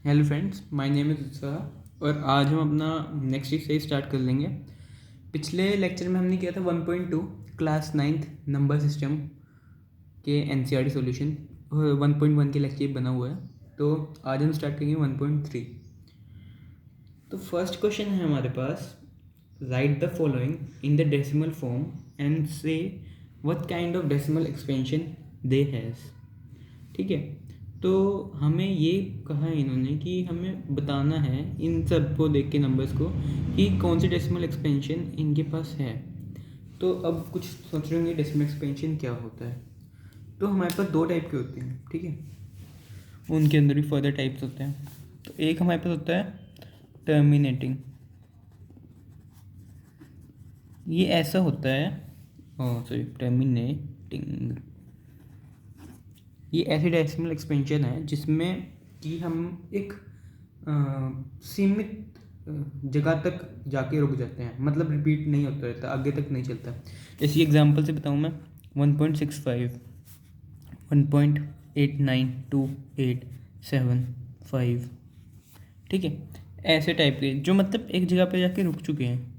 Hello friends, my name is उत्साह और आज हम अपना नेक्स्ट वीक से ही स्टार्ट कर लेंगे। पिछले लेक्चर में हमने किया था 1.2 क्लास 9th नंबर सिस्टम के एनसीईआरटी सॉल्यूशन। 1.1 के लेक्चर बना हुआ है, तो आज हम स्टार्ट करेंगे 1.3। तो फर्स्ट क्वेश्चन है हमारे पास, write the following in the decimal form and say what kind of decimal expansion they has. ठीक है, तो हमें ये कहा है इन्होंने कि हमें बताना है इन सब को देख के नंबर्स को कि कौन सी डेसिमल एक्सपेंशन इनके पास है। तो अब कुछ सोच रहे होंगे डेसिमल एक्सपेंशन क्या होता है। तो हमारे पास दो टाइप के होते हैं, ठीक है, उनके अंदर भी फर्दर टाइप्स होते हैं। तो एक हमारे पास होता है टर्मिनेटिंग। ये ऐसा होता है, टर्मिनेटिंग, ये ऐसी डेसिमल एक्सपेंशन है जिसमें कि हम एक सीमित जगह तक जाके रुक जाते हैं, मतलब रिपीट नहीं होता रहता, आगे तक नहीं चलता। जैसे एग्जांपल से बताऊँ मैं, 1.65, 1.892875, ठीक है, ऐसे टाइप के जो मतलब एक जगह पे जाके रुक चुके हैं,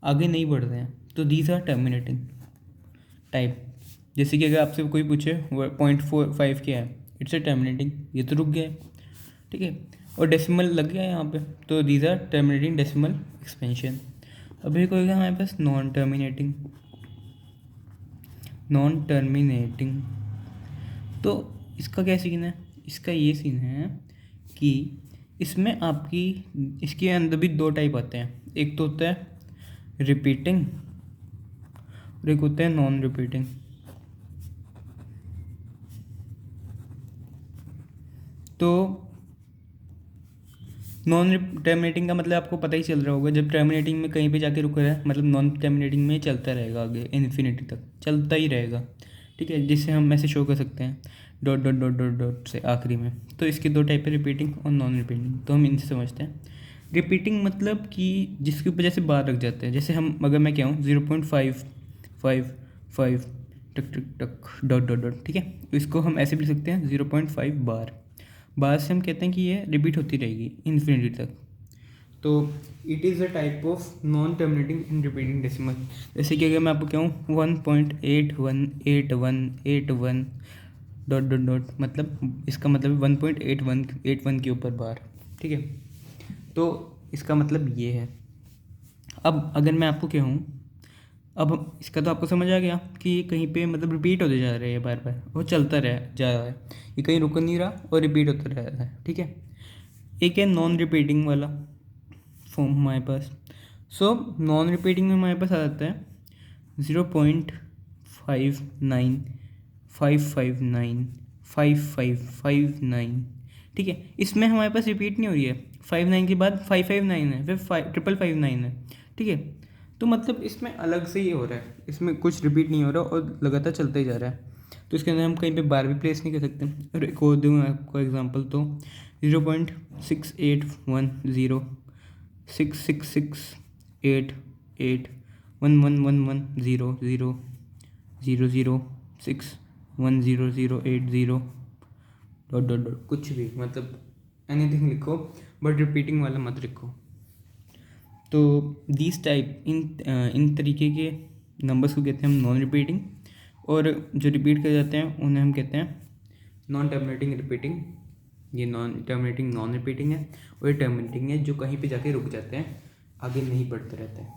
आगे नहीं बढ़ रहे हैं, तो दीज आर टर्मिनेटिंग टाइप। जैसे कि अगर आपसे कोई पूछे 0.45 क्या है, इट्स ए टर्मिनेटिंग, ये तो रुक गया है, ठीक है, और डेसिमल लग गया है यहाँ पे, तो these are terminating decimal expansion. अब एक होगा हमारे पास नॉन टर्मिनेटिंग। नॉन टर्मिनेटिंग तो इसका क्या सीन है, इसका ये सीन है कि इसमें आपकी इसके अंदर भी दो टाइप आते हैं। एक तो होता है रिपीटिंग और एक होता है नॉन रिपीटिंग। तो नॉन टर्मिनेटिंग का मतलब आपको पता ही चल रहा होगा, जब टर्मिनेटिंग में कहीं पे जाके रुक रहा है, मतलब नॉन टर्मिनेटिंग में चलता रहेगा, आगे इन्फिनिटी तक चलता ही रहेगा, ठीक है, जिससे हम ऐसे शो कर सकते हैं dot dot dot dot dot से आखिरी में। तो इसके दो टाइप है, रिपीटिंग और नॉन रिपीटिंग। तो हम इनसे समझते हैं। रिपीटिंग मतलब कि जिसके ऊपर जैसे बार रख जाते हैं, जैसे हम अगर मैं क्या हूँ 0.555 टक टक टक डॉट डॉट डॉट, ठीक है, तो इसको हम ऐसे भी लिख सकते हैं 0.5 बार। बार से हम कहते हैं कि ये रिपीट होती रहेगी इन्फिनिटी तक। तो it is a type of non terminating in repeating decimal. जैसे कि अगर मैं आपको कहूँ 1.818181 डॉट डॉट डॉट, मतलब इसका मतलब 1.8181 के ऊपर बार, ठीक है, तो इसका मतलब ये है। अब अगर मैं आपको कहूँ, अब इसका तो आपको समझ आ गया कि ये कहीं पे मतलब रिपीट होते जा रहे हैं, बार बार वो चलता रह जा रहा है, ये कहीं रुक नहीं रहा और रिपीट होता रह रहा है, ठीक है। एक है नॉन रिपीटिंग वाला फॉर्म हमारे पास। सो नॉन रिपीटिंग में हमारे पास आ जाता है 0.595559559, ठीक है। इसमें हमारे पास रिपीट नहीं हो रही है, 59 के बाद 559 है, फिर 555 है, ठीक है। तो मतलब इसमें अलग से ये हो रहा है, इसमें कुछ रिपीट नहीं हो रहा और लगातार चलते ही जा रहा है। तो इसके अंदर हम कहीं पे बार भी प्लेस नहीं कर सकते। और एक और दूँ आपको एग्जांपल, तो 0.6810066811100000061008 डॉट डॉट डॉट, कुछ भी मतलब एनीथिंग लिखो, बट रिपीटिंग वाला मत लिखो। तो दिस टाइप इन तरीके के नंबर्स को कहते हैं हम नॉन रिपीटिंग, और जो रिपीट कर जाते हैं उन्हें हम कहते हैं नॉन टर्मिनेटिंग रिपीटिंग। ये नॉन टर्मिनेटिंग नॉन रिपीटिंग है, और ये टर्मिनेटिंग है जो कहीं पे जाके रुक जाते हैं, आगे नहीं बढ़ते रहते हैं।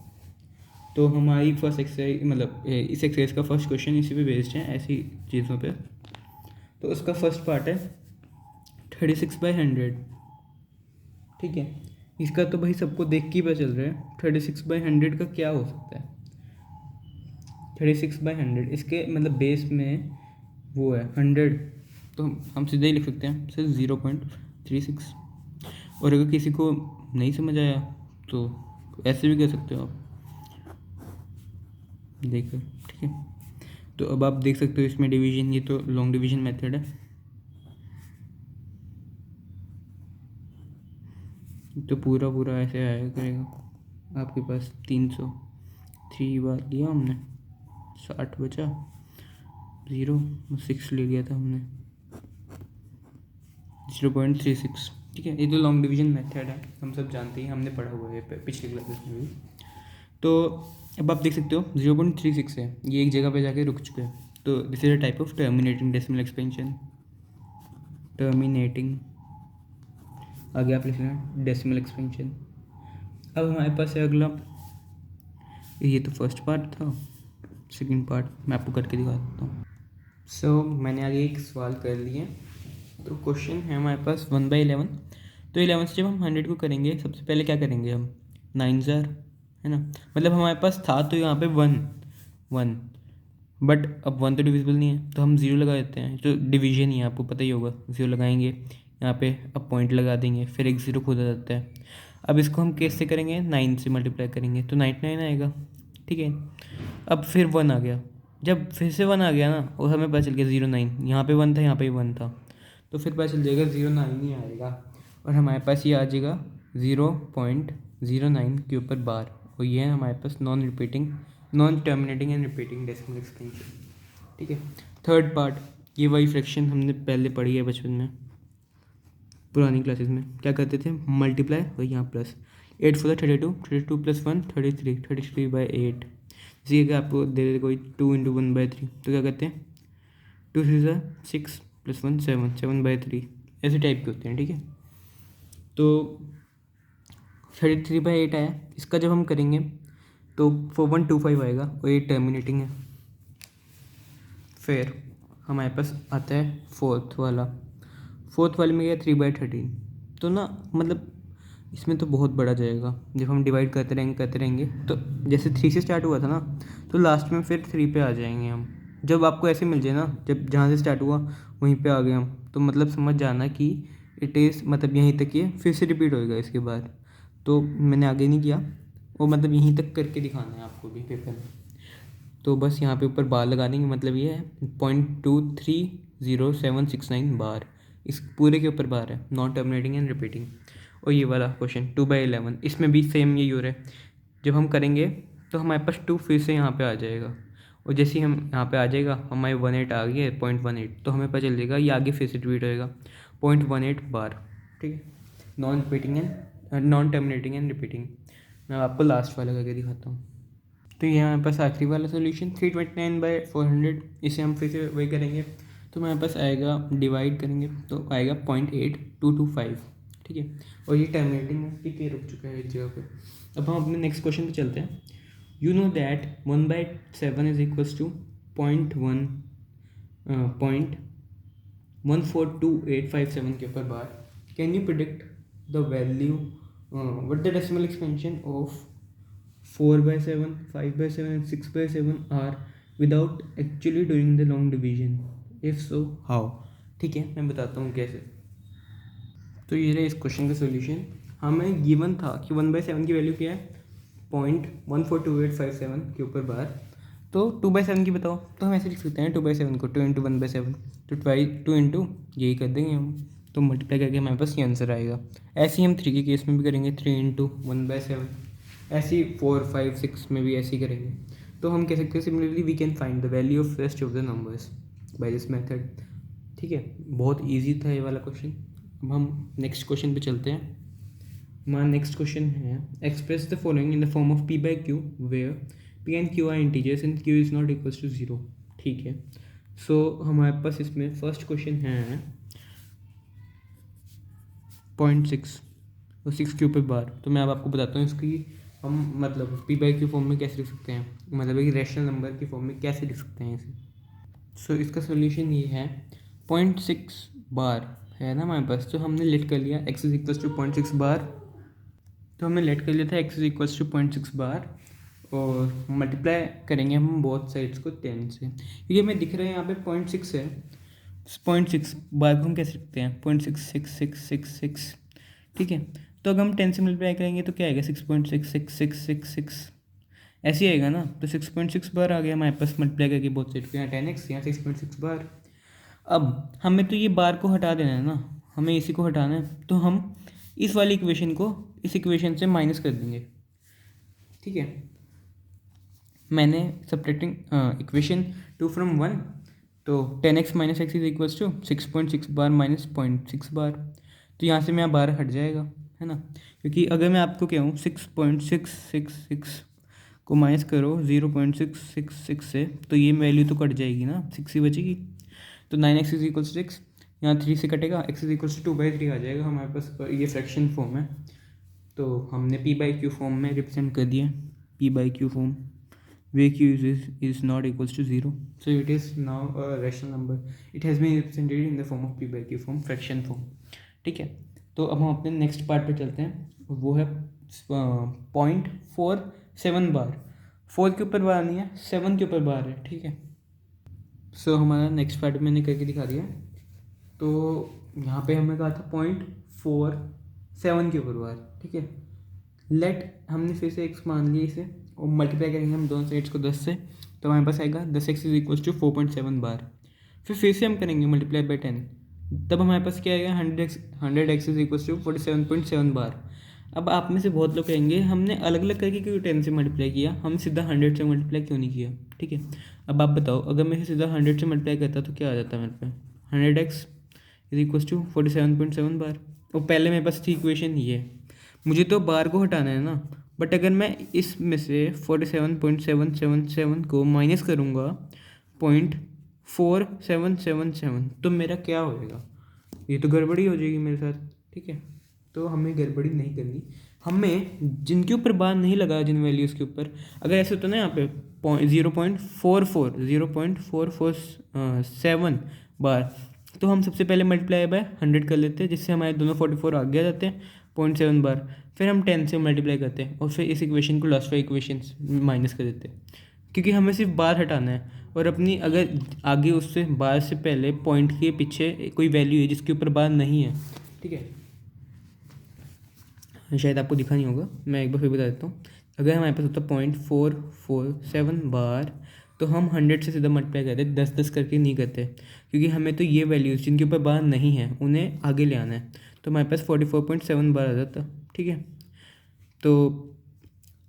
तो हमारी फर्स्ट एक्सरसाइज, मतलब इस एक्सरसाइज का फर्स्ट क्वेश्चन इसी पे बेस्ड है, ऐसी चीज़ों पे। तो उसका फर्स्ट पार्ट है 36/100, ठीक है। इसका तो भाई सबको देख के ही पता चल रहा है 36/100 का क्या हो सकता है। 36/100 इसके मतलब बेस में वो है 100, तो हम सीधे ही लिख सकते हैं सिर्फ 0.36। और अगर किसी को नहीं समझ आया तो ऐसे भी कर सकते हो आप, देखो, ठीक है। तो अब आप देख सकते हो इसमें डिवीजन, ये तो लॉन्ग डिवीजन मेथड है। तो पूरा पूरा ऐसे आया करेगा आपके पास 300, 3 बार लिया हमने, 60 बचा, 0 6 ले लिया था हमने, 0.36, ठीक है, ये तो लॉन्ग डिवीजन मेथड है, हम सब जानते हैं, हमने पढ़ा हुआ है पिछले क्लासेस में भी। तो अब आप देख सकते हो 0.36 है, ये एक जगह पे जाके रुक चुके हैं, तो this is a type of terminating decimal expansion. Terminating आगे आप लिख लेना डेसिमल एक्सपेंशन। अब हमारे पास है अगला, ये तो फर्स्ट पार्ट था, सेकंड पार्ट मैं आपको करके दिखा देता हूँ। सो मैंने आगे एक सवाल कर लिए, तो क्वेश्चन है हमारे पास 1/11। तो 11 से जब हम 100 को करेंगे, सबसे पहले क्या करेंगे हम, 9 है ना, मतलब हमारे पास था तो यहाँ पे 1 बट अब 1 तो डिविजिबल नहीं है, तो हम 0 लगा देते हैं, तो डिवीजन ही है, आपको पता ही होगा, 0 लगाएंगे यहाँ पे, अब पॉइंट लगा देंगे, फिर एक 0 खुद आ जाता है। अब इसको हम कैसे करेंगे, 9 से मल्टीप्लाई करेंगे तो 99 आएगा, ठीक है। अब फिर 1 आ गया, जब फिर से 1 आ गया ना, और हमें पता चल गया 09, यहाँ पे 1 था, यहाँ पे 1 था, तो फिर पता चल जाएगा 09 ही आएगा, और हमारे पास ये आ जाएगा 0.09 के ऊपर बार, और ये है हमारे पास non terminating and repeating decimal expansion, ठीक है। थर्ड पार्ट, ये वही फ्रैक्शन हमने पहले पढ़ी है बचपन में, पुरानी क्लासेस में, क्या करते थे, मल्टीप्लाई और यहाँ प्लस, 8 4 32, 32 + 1 33, 33/8। जैसे कि आपको दे देते कोई 2 × 1/3, तो क्या करते हैं, 2 3 6 + 1 7, 7/3, ऐसे टाइप के होते हैं, ठीक है। तो 33/8 आया, इसका जब हम करेंगे तो 4125 आएगा, और ये टर्मिनेटिंग है। फिर हमारे पास आता है फोर्थ वाले में गया 3/13, तो ना मतलब इसमें तो बहुत बड़ा जाएगा, जब हम डिवाइड करते रहेंगे तो जैसे 3 से स्टार्ट हुआ था ना, तो लास्ट में फिर 3 पे आ जाएंगे हम। जब आपको ऐसे मिल जाए ना, जब जहाँ से स्टार्ट हुआ वहीं पे आ गए हम, तो मतलब समझ जाना कि इट इज़ मतलब यहीं तक ही है, फिर से रिपीट होएगा इसके बाद। तो मैंने आगे नहीं किया, वो मतलब यहीं तक करके दिखाना है आपको भी पेपर में। तो बस यहाँ पे ऊपर बार लगा देंगे, मतलब ये है 0.23069 बार, इस पूरे के ऊपर बार है, नॉन टर्मिनेटिंग एंड रिपीटिंग। और ये वाला क्वेश्चन 2/11, इसमें भी सेम यही हो रहा है, जब हम करेंगे तो हमारे पास 2 फिर से यहाँ पे आ जाएगा, और जैसे ही हम यहाँ पे आ जाएगा, हमारे 18 आ गया 0.18, तो हमें पता चल जाएगा ये आगे फिर से रिपीट होएगा 0.18 बार, ठीक है। Non terminating and repeating. मैं आपको लास्ट वाला करके दिखाता हूँ। तो ये हमारे पास आखिरी वाला सोल्यूशन 329/400, इसे हम फिर से वही करेंगे, तो हमारे पास आएगा, डिवाइड करेंगे तो आएगा 0.8225, ठीक है। और ये टर्मिनेटिंग है, ठीक है, रुक चुका है एक जगह पे। अब हम अपने नेक्स्ट क्वेश्चन पे चलते हैं। You know that 1/7 is equals to 0.142857 के ऊपर bar. Can you predict the value, what the decimal expansion of 4/7, 5/7 and 6/7 are without actually doing the long division? If so, how? ठीक है, मैं बताता हूँ कैसे। तो ये रहा इस क्वेश्चन का सोल्यूशन। हमें गिवन था कि 1/7 की वैल्यू क्या है, 0.142857 के ऊपर बार, तो 2/7 की बताओ, तो हम ऐसे लिख सकते हैं 2/7 को 2 × 1/7, तो 2 यही कर देंगे हम, तो मल्टीप्लाई करके हमारे पास ये आंसर आएगा। ऐसे ही हम 3 के केस में भी करेंगे, 3 × 1/7, ऐसे ही 4 5 6 में भी ऐसे ही करेंगे। तो हम कह सकते हैं similarly we can find the value of rest of the numbers by this method, ठीक है। बहुत इजी था ये वाला क्वेश्चन। अब हम नेक्स्ट क्वेश्चन पे चलते हैं। हमारा नेक्स्ट क्वेश्चन है, express the following in the form of P/Q where P and Q are integers and Q is not equals to 0, ठीक है। सो हमारे पास इसमें फर्स्ट क्वेश्चन है 0.6 और 6 के ऊपर बार। तो मैं अब आपको बताता हूँ इसकी हम मतलब P/Q फॉर्म में कैसे लिख सकते हैं, मतलब एक रैशनल नंबर की फॉर्म में कैसे लिख सकते हैं इसे। सो इसका सोल्यूशन ये है, 0.6 बार है ना हमारे पास, तो हमने लेट कर लिया x is equals to 0.6 bar, तो हमने लेट कर लिया था x इज इक्वल्स टू 0.6 बार, और मल्टीप्लाई करेंगे हम बोथ साइड्स को 10 से, क्योंकि हमें दिख रहा है यहाँ पे 0.6 है, 0.6 बार को हम कैसे लिखते हैं 0.66666, ठीक है। तो अगर हम 10 से मल्टीप्लाई करेंगे तो क्या आएगा 6.66666, ऐसे ही आएगा ना, तो 6.6 बार आ गया हमारे पास मल्टीप्लाई करके बहुत साइड को, यहाँ 10x यहाँ 6.6 बार। अब हमें तो ये बार को हटा देना है ना, हमें इसी को हटाना है, तो हम इस वाली इक्वेशन को इस इक्वेशन से माइनस कर देंगे, ठीक है। मैंने सब्ट्रैक्टिंग इक्वेशन 2 from 1, तो 10x - x is equals to 6.6 bar minus 0.6 bar, तो यहाँ से मेरा बार हट जाएगा, है ना। क्योंकि अगर मैं आपको कहूँ 6.666 को माइनस करो 0.666 से, तो ये वैल्यू तो कट जाएगी ना, 6 ही बचेगी। तो 9x इज इक्वल 6, यहाँ 3 से कटेगा, x इज इक्वल 2/3 आ जाएगा हमारे पास। ये फ्रैक्शन फॉर्म है, तो हमने p/q फॉर्म में रिप्रेजेंट कर दिया, p/q form where q is not equals to 0, so it is now a rational number. It has been represented in the form of p/q form, fraction form. ठीक है, तो अब हम अपने नेक्स्ट पार्ट पे चलते हैं, वो है 0.47 बार। 4 के ऊपर बार नहीं है, 7 के ऊपर बार है, ठीक है। सो हमारा नेक्स्ट पार्ट मैंने करके दिखा दिया। तो यहाँ पे हमें कहा था 0.47 के ऊपर बार, ठीक है। लेट हमने फिर से x मान लिया इसे, और मल्टीप्लाई करेंगे हम दोनों साइड्स को 10 से, तो हमारे पास आएगा 10x इज इक्वल टू 4.7 बार। फिर से हम करेंगे मल्टीप्लाई बाई 10, तब हमारे पास क्या आएगा 100x इज इक्वल टू 47.7 बार। अब आप में से बहुत लोग कहेंगे हमने अलग अलग करके क्यों 10 से मल्टीप्लाई किया, हम सीधा 100 से मल्टीप्लाई क्यों नहीं किया, ठीक है। अब आप बताओ, अगर मैं सीधा 100 से मल्टीप्लाई करता तो क्या आ जाता मेरे पे, 100x इज इक्वल टू 47.7 बार। और पहले मेरे पास थी इक्वेशन ये, मुझे तो बार को हटाना है ना, बट अगर मैं इसमें से 47.777 को माइनस करूँगा 0.4777, तो मेरा क्या होएगा, ये तो गड़बड़ी हो जाएगी मेरे साथ, ठीक है। तो हमें गड़बड़ी नहीं करनी, हमें जिनके ऊपर बार नहीं लगा, जिन वैल्यूज़ के ऊपर, अगर ऐसे होता ना यहाँ पे 0.47 बार, तो हम सबसे पहले मल्टीप्लाई बाय 100 कर लेते हैं, जिससे हमारे दोनों 44 आगे आ जाते हैं, 0.7 बार। फिर हम 10 से मल्टीप्लाई करते हैं, और फिर इस इक्वेशन को लास्ट वाली इक्वेशन माइनस कर देते हैं, क्योंकि हमें सिर्फ बार हटाना है। और अपनी अगर आगे उससे बार से पहले पॉइंट के पीछे कोई वैल्यू है जिसके ऊपर बार नहीं है, ठीक है, शायद आपको दिखा नहीं होगा, मैं एक बार फिर बता देता हूँ। अगर हमारे पास होता 0.447 बार, तो हम 100 से सीधा मल्टीप्लाई करते, 10 करके नहीं करते, क्योंकि हमें तो ये वैल्यूज़ जिनके ऊपर बार नहीं है उन्हें आगे ले आना है। तो हमारे पास 44.7 बार आ जाता, ठीक है। तो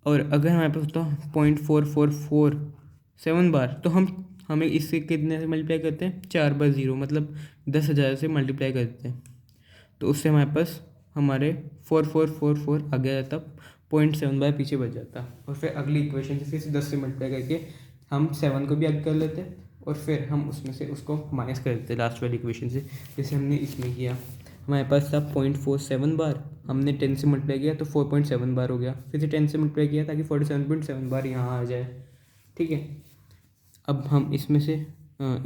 और अगर हमारे पास होता 0.4447 बार, तो हमें इससे कितने से मल्टीप्लाई करते हैं, 4 बार 0, मतलब 10,000 से मल्टीप्लाई करते हैं। तो उससे हमारे पास हमारे 4444 आ गया जाता, 0.7 बार पीछे बच जाता। और फिर अगली इक्वेशन से फिर 10 से मल्टीप्लाई करके हम 7 को भी आगे कर लेते, और फिर हम उसमें से उसको माइनस कर देते लास्ट वाली इक्वेशन से, जैसे हमने इसमें किया। हमारे पास था 0.47 बार, हमने 10 से मल्टीप्लाई किया तो 4.7 बार हो गया, फिर से 10 से मल्टीप्लाई किया ताकि 47.7 बार यहाँ आ जाए, ठीक है। अब हम इसमें से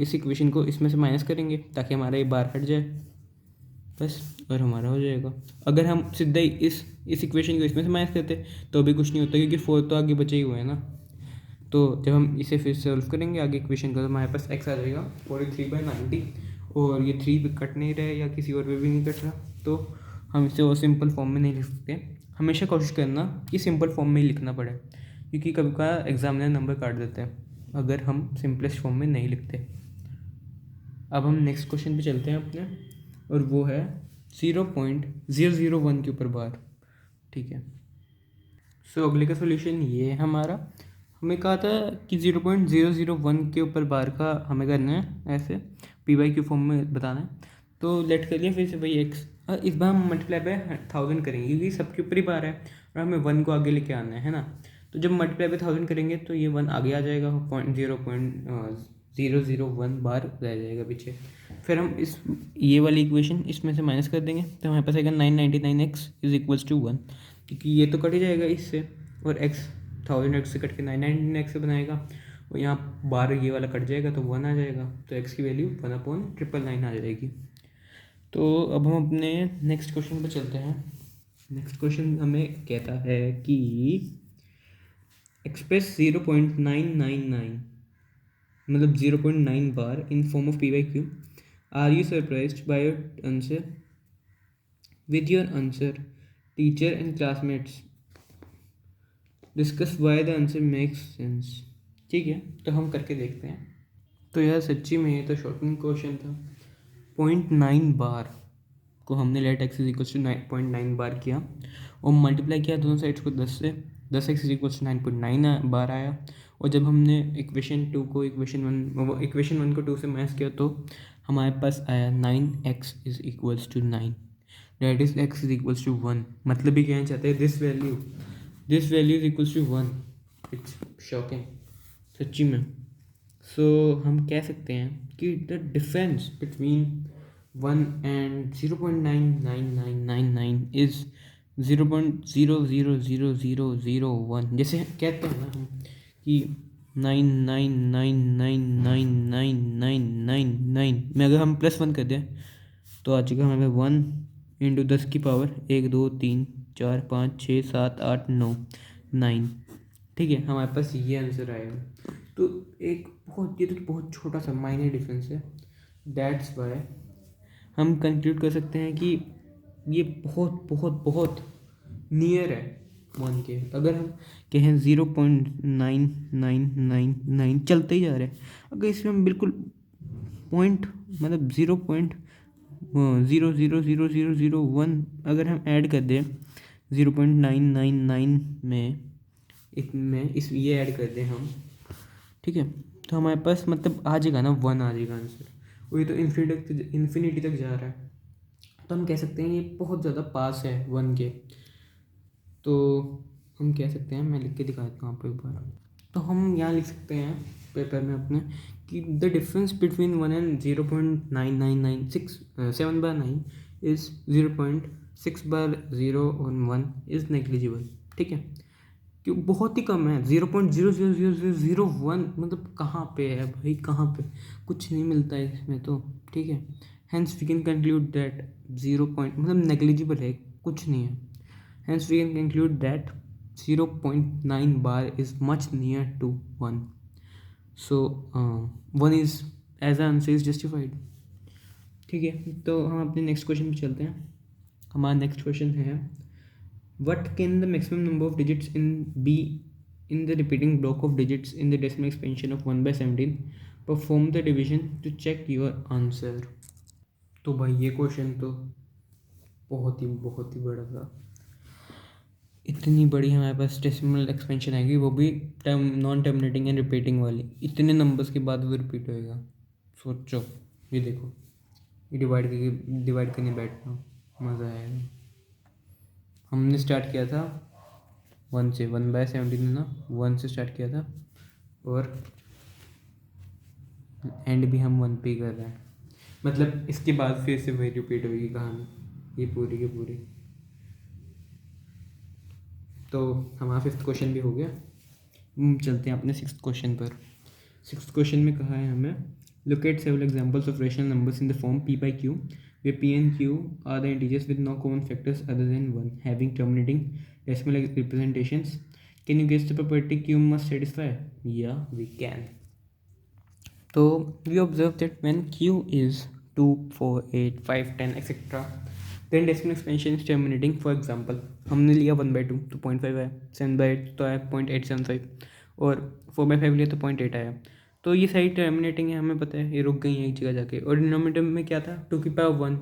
इस इक्वेशन को इसमें से माइनस करेंगे ताकि हमारा ये बार हट जाए, बस, और हमारा हो जाएगा। अगर हम सीधा ही इस इक्वेशन को इसमें से माइनस करते तो भी कुछ नहीं होता, क्योंकि 4 तो आगे बचे ही हुए हैं ना। तो जब हम इसे फिर सॉल्व करेंगे आगे इक्वेशन का, तो हमारे पास x आ जाएगा 43/90, और ये 3 भी कट नहीं रहे या किसी और पे भी नहीं कट रहा, तो हम इसे और सिंपल फॉर्म में नहीं लिख सकते। हमेशा कोशिश करना कि सिंपल फॉर्म में ही लिखना पड़े, क्योंकि कभी का एग्जामिनर नंबर काट देते हैं अगर हम सिंपलेस्ट फॉर्म में नहीं लिखते। अब हम नेक्स्ट क्वेश्चन पे चलते हैं अपने, और वो है 0.001 के ऊपर बार, ठीक है। सो अगले का सोल्यूशन ये है हमारा। हमें कहा था कि 0.001 के ऊपर बार का हमें करना है, ऐसे p/q फॉर्म में बताना है। तो लेट कर लिया फिर से वही x, इस बार हम मल्टीप्लाई बाय 1000 करेंगे, क्योंकि सबके ऊपर ही बार है और हमें 1 को आगे लेके आना है ना। तो जब मल्टीप्लाई बाय 1000 करेंगे तो ये 1 आगे आ जाएगा, 0.001 बार रह जाएगा पीछे। फिर हम ये वाली इक्वेशन इसमें से माइनस कर देंगे, तो हमारे पास आएगा 999x इज इक्वल्स टू 1, क्योंकि ये तो कट ही जाएगा इससे, और x 1000x से कट के 999x से बनाएगा, और यहाँ बार ये वाला कट जाएगा तो 1 आ जाएगा, तो x की वैल्यू 1/999 आ जाएगी। तो अब हम अपने नेक्स्ट क्वेश्चन पर चलते हैं। नेक्स्ट क्वेश्चन हमें कहता है कि एक्सप्रेस 0.999 मतलब 0.9 bar in form of p/q। Are you surprised by your answer? With your answer teacher and classmates discuss why the answer makes sense. ठीक है, तो हम करके देखते हैं। तो यार सच्ची में ये तो शॉर्टिंग क्वेश्चन था। 0.9 बार को हमने let x is equal to 9.9 bar किया और मल्टीप्लाई किया दोनों साइड्स को 10 से, 10x इज इक्वल टू 9.9 बार आया। और जब हमने इक्वेशन 1 को 2 से माइनस किया तो हमारे पास आया 9x is equals to 9। That is x is equals to 1, मतलब भी कहना चाहते हैं this value is equals to 1। It's shocking सच्ची में। सो हम कह सकते हैं कि the difference between 1 and 0.99999 is 0.000001। जैसे कहते हैं ना हम कि 999999999 में अगर हम +1 कर दें तो आ चुका हमें 1 इंटू 10 की पावर 1 2 3 4 5 6 7 8 9 9। ठीक है, हमारे पास ये आंसर आएगा। तो एक बहुत, ये तो बहुत छोटा सा माइनर डिफरेंस है, दैट्स वाई हम कंक्लूड कर सकते हैं कि ये बहुत बहुत बहुत नियर है 1 के। अगर हम कहें 0.9999 चलते ही जा रहे हैं, अगर इसमें हम बिल्कुल पॉइंट मतलब 0.000001 अगर हम ऐड कर दें 0.999 में इस ये ऐड कर दें हम, ठीक है, तो हमारे पास मतलब आ जाएगा ना 1 आ जाएगा आंसर। और ये तो इन्फिनिटी तक जा रहा है, तो हम कह सकते हैं ये बहुत ज़्यादा पास है 1 के। तो हम कह सकते हैं, मैं लिख के दिखा देता हूँ आपको एक बार। तो हम यहाँ लिख सकते हैं पेपर में अपने कि the difference between 1 and 0.9996 is 0.6/0 is negligible. ठीक है, क्यों बहुत ही कम है, 0.0000001 मतलब कहाँ पे है भाई, कहाँ पे, कुछ नहीं मिलता है इसमें तो। ठीक है, hence we can conclude that 0 point मतलब नेग्लिजिबल है, कुछ नहीं है। Hence we can conclude that 0.9 bar is much near to 1। So 1 is as answer is justified. ठीक है, तो हम अपने नेक्स्ट क्वेश्चन पे चलते हैं। हमारा नेक्स्ट क्वेश्चन है what can the maximum number of digits be in the repeating block of digits in the decimal expansion of 1/17? Perform the division to check your answer। तो भाई ये क्वेश्चन तो बहुत ही बड़ा था। इतनी बड़ी हमारे पास डेसिमल एक्सपेंशन आएगी, वो भी नॉन टर्मिनेटिंग एंड रिपीटिंग वाली, इतने नंबर्स के बाद वो रिपीट होएगा। सोचो, ये देखो, ये डिवाइड करने बैठना, मज़ा आएगा। हमने स्टार्ट किया था 1 से, 1/17 है ना, 1 से स्टार्ट किया था और एंड भी हम 1 पे ही कर रहे हैं। मतलब इसके बाद फिर से वही रिपीट होगी कहानी, ये पूरी की पूरी। तो हमारा 5th क्वेश्चन भी हो गया। चलते हैं अपने 6th क्वेश्चन पर। 6th क्वेश्चन में कहा है हमें locate several examples of rational numbers in the form p by q where p and q are the integers with no common factors other than 1 having terminating decimal representations. Can you guess the property q must satisfy? Yeah, we can. So we observe that when q is 2 4 8 5 10 etc then decimal expansion is terminating. For example, हमने लिया 1/2 तो 0.5 आया, 7/8 तो आया 0.875 और 4/5 लिया तो 0.8 आया। तो ये सारी टर्मिनेटिंग है, हमें पता है, ये रुक गई हैं एक जगह जाके। और डिनोमिनेटर में क्या था, 2 की पावर 1,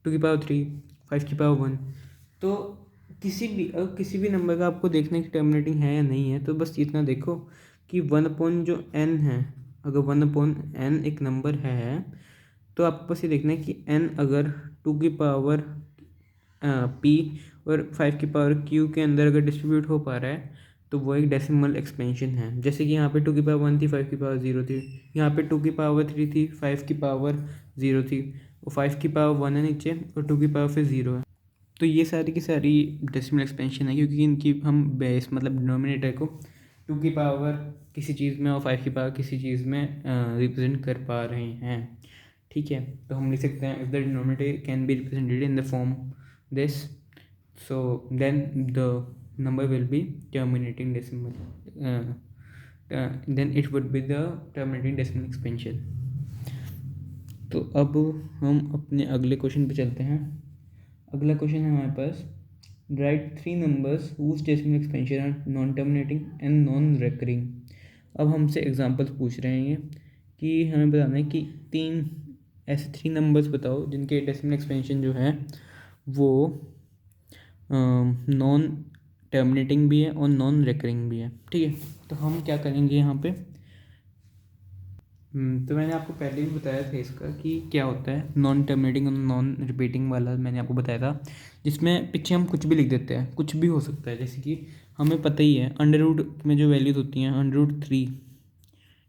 2 की पावर 3, 5 की पावर 1। तो किसी भी नंबर का आपको देखना कि टर्मिनेटिंग है या नहीं है, तो बस इतना देखो कि 1/n जो n है, अगर 1/n एक नंबर है तो आपको बस ये देखना है कि n अगर 2 की पावर p और 5 की पावर q के अंदर अगर डिस्ट्रीब्यूट हो पा रहा है तो वो एक डेसिमल एक्सपेंशन है। जैसे कि यहाँ पे 2 की पावर 1 थी, 5 की पावर 0 थी, यहाँ पे 2 की पावर 3 थी, 5 की पावर 0 थी, और 5 की पावर 1 है नीचे और 2 की पावर फिर 0 है। तो ये सारी की सारी डेसिमल एक्सपेंशन है, क्योंकि इनकी हम बेस मतलब डिनोमिनेटर को 2 की पावर किसी चीज़ में और 5 की पावर किसी चीज़ में रिप्रेजेंट कर पा रहे हैं। ठीक है, तो हम लिख सकते हैं if the denominator can be represented in the form this, so then the number will be terminating decimal, then it would be the terminating decimal expansion। तो अब हम अपने अगले क्वेश्चन पे चलते हैं। अगला क्वेश्चन है हमारे पास write 3 numbers whose decimal expansion are non terminating and non recurring. अब हमसे एग्जांपल्स पूछ रहे हैं ये कि हमें बताना है कि 3 नंबर्स बताओ जिनके डेसिमल एक्सपेंशन जो है वो नॉन टर्मिनेटिंग भी है और नॉन रेकरिंग भी है। ठीक है, तो हम क्या करेंगे यहाँ पे, तो मैंने आपको पहले भी बताया था इसका कि क्या होता है नॉन टर्मिनेटिंग और नॉन रिपीटिंग वाला, मैंने आपको बताया था, जिसमें पीछे हम कुछ भी लिख देते हैं, कुछ भी हो सकता है। जैसे कि हमें पता ही है अंडर रूट में जो वैल्यूज होती हैं अंडर रूट 3,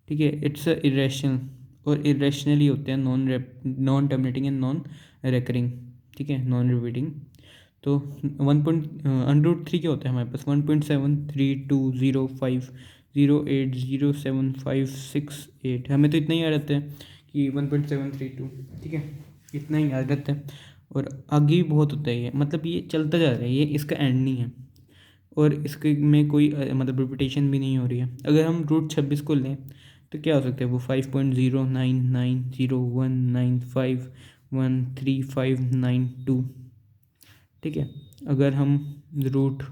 ठीक है, इट्स इरेशनल, और इरेशनल ही होते हैं non terminating and non recurring, ठीक है, नॉन रिपीटिंग। तो अंडर रूट 3 क्या होता है हमारे पास 1.7320508075768, हमें तो इतना ही याद रहता है कि 1.732, ठीक है, इतना ही याद रहता है। और आगे भी बहुत होता है ये, मतलब ये चलता जा रहा है, ये इसका एंड नहीं है, और इसके में कोई मतलब रिपीटेशन भी नहीं हो रही है। अगर हम रूट 26 को लें तो क्या हो सकता है वो 5.0990195135592, ठीक है। अगर हम रूट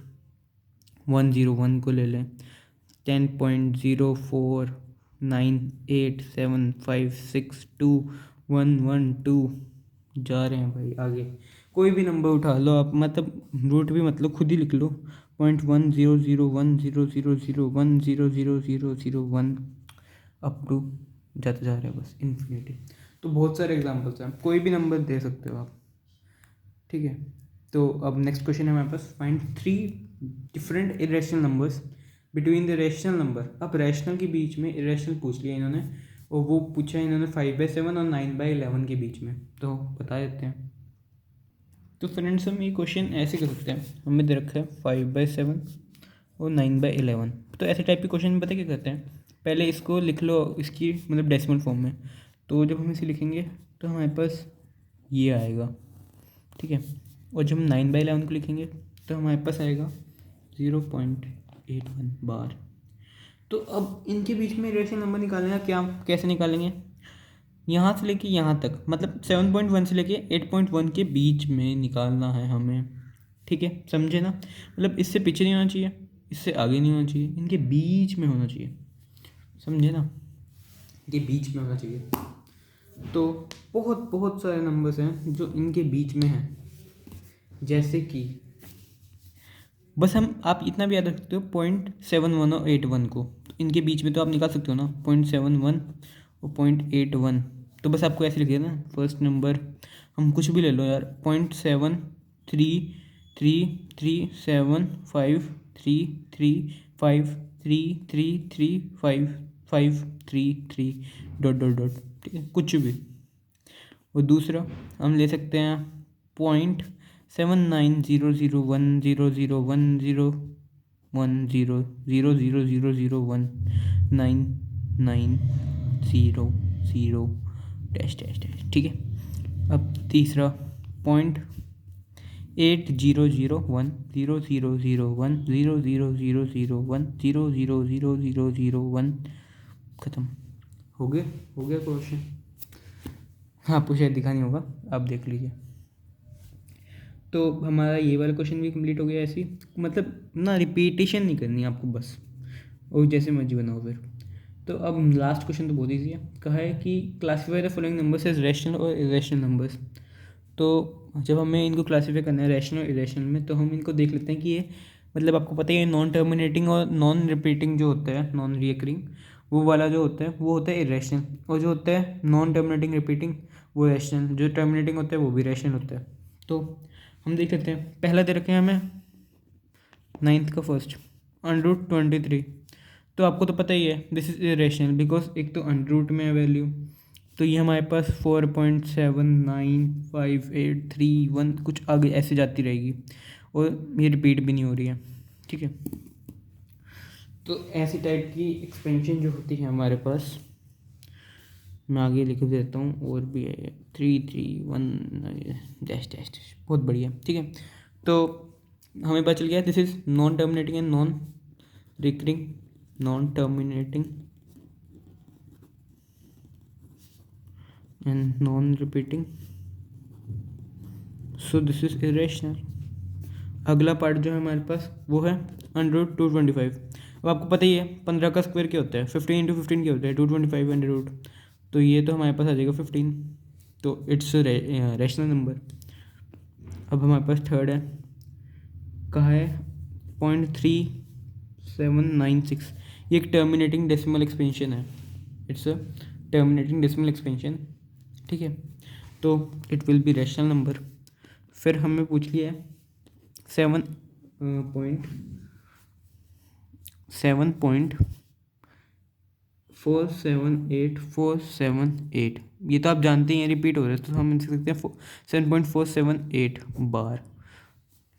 101 को ले लें 10.049875621112, जा रहे हैं भाई आगे। कोई भी नंबर उठा लो आप, मतलब रूट भी मतलब खुद ही लिख लो 0.10010010000001 अप टू जाते जा रहे हैं बस इन्फिनिटी। तो बहुत सारे एग्जांपल्स हैं, कोई भी नंबर दे सकते हो आप, ठीक है। तो अब नेक्स्ट क्वेश्चन है हमारे पास, find 3 different irrational numbers between the rational number. अब रैशनल के बीच में इरेशनल पूछ लिया इन्होंने, और वो पूछा इन्होंने 5/7 और 9/11 के बीच में, तो बता देते हैं। तो फ्रेंड्स हम ये क्वेश्चन ऐसे कर सकते हैं, हमें दे रखा है 5/7 और 9/11, तो ऐसे टाइप के क्वेश्चन में पता क्या करते हैं, पहले इसको लिख लो इसकी मतलब डेसिमल फॉर्म में। तो जब हम इसे लिखेंगे तो हमारे पास ये आएगा, ठीक है। और जब हम 9/11 को लिखेंगे तो हमारे पास आएगा 0.81 बार। तो अब इनके बीच में रेशनल नंबर निकालना क्या, कैसे निकालेंगे, यहाँ से लेके यहाँ तक, मतलब 7.1 से लेके 8.1 के बीच में निकालना है हमें, ठीक है, समझे ना। मतलब इससे पीछे नहीं होना चाहिए, इससे आगे नहीं होना चाहिए, इनके बीच में होना चाहिए, समझे ना, इनके बीच में होना चाहिए। तो बहुत बहुत सारे नंबर्स हैं जो इनके बीच में हैं, जैसे कि बस आप इतना भी याद रख सकते हो 0.71 और 81 को, तो इनके बीच में तो आप निकाल सकते हो ना 0.71 और 0.81। तो बस आपको ऐसे लिख देना फर्स्ट नंबर, हम कुछ भी ले लो यार, 0.7333753335335533 डॉट डॉट डॉट, ठीक है, कुछ भी। और दूसरा हम ले सकते हैं 0.79000100100000019900 डैश डैश डैश, ठीक है। अब तीसरा 0.80010001000001 ख़त्म हो गया क्वेश्चन। आपको शायद दिखा नहीं होगा, आप देख लीजिए। तो हमारा ये वाला क्वेश्चन भी कंप्लीट हो गया। ऐसी मतलब ना रिपीटेशन नहीं करनी आपको बस, और जैसे मर्जी बनाओ फिर। तो अब लास्ट क्वेश्चन तो बहुत ईजी है, कहा है कि classify the following numbers as rational और इरेशनल नंबर्स। तो जब हमें इनको क्लासीफाई करना है रैशनल और इरेशनल में, तो हम इनको देख लेते हैं कि ये मतलब आपको पता ही है नॉन टर्मिनेटिंग और नॉन रिपीटिंग जो होता है, नॉन रिकरिंग, वो वाला जो होता है वो होता है इरेशनल, और जो होता है नॉन टर्मिनेटिंग रिपीटिंग वो रैशनल, जो टर्मिनेटिंग होता है वो भी रैशनल होता है। तो हम देख लेते हैं, पहला दे रखे हैं हमें 9th का फर्स्ट √23। तो आपको तो पता ही है दिस इज इरेशनल बिकॉज एक तो अंडर रूट में है वैल्यू, तो ये हमारे पास 4.795831 कुछ आगे ऐसे जाती रहेगी, और ये रिपीट भी नहीं हो रही है, ठीक है। तो ऐसी टाइप की एक्सपेंशन जो होती है हमारे पास, मैं आगे लिख देता हूँ, और भी है 331 डैश डैश डैश, बहुत बढ़िया, ठीक है। तो हमें पता चल गया this is non terminating and non recurring, non terminating and non repeating, so this is irrational. अगला पार्ट जो है हमारे पास वो है √225। अब आपको पता ही है 15 का स्क्वायर क्या होता है, 15 × 15 क्या होता है 225 अंडर रूट, तो ये तो हमारे पास आ जाएगा 15, तो इट्स रैशनल नंबर। अब हमारे पास थर्ड है, कहा है 0.3796, ये एक टर्मिनेटिंग डेसिमल एक्सपेंशन है, it's a terminating decimal expansion, ठीक है, तो it will be rational number. फिर हमें पूछ लिया है 7.478 ये तो आप जानते ही हैं, रिपीट हो रहे हैं, तो हम लिख सकते हैं 7.478 बार।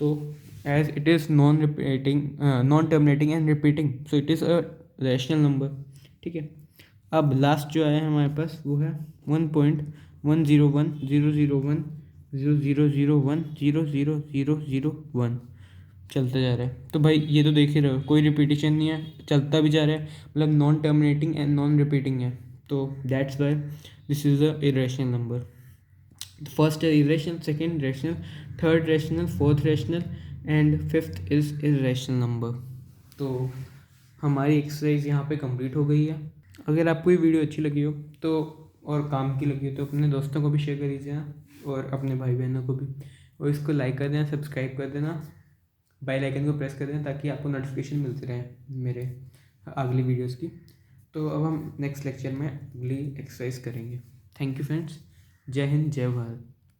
तो as it is non terminating and repeating, so it is a rational number, ठीक है। अब लास्ट जो आया है हमारे पास वो है 1.1010010001000001 चलता जा रहा है। तो भाई ये तो देख ही रहे हो, कोई रिपीटिशन नहीं है, चलता भी जा रहा है, मतलब non terminating and non repeating है, तो that's why this is a irrational number. First है irrational, second rational, third rational, fourth rational and fifth is irrational number. तो हमारी एक्सरसाइज यहाँ पे कंप्लीट हो गई है। अगर आपको ये वीडियो अच्छी लगी हो तो और काम की लगी हो तो अपने दोस्तों को भी शेयर कर दीजिए और अपने भाई बहनों को भी, और इसको लाइक कर देना, सब्सक्राइब कर देना, बेल आइकन को प्रेस कर देना ताकि आपको नोटिफिकेशन मिलती रहे मेरे अगली वीडियोस की। तो अब हम नेक्स्ट लेक्चर में अगली एक्सरसाइज करेंगे। थैंक यू फ्रेंड्स, जय हिंद, जय भारत।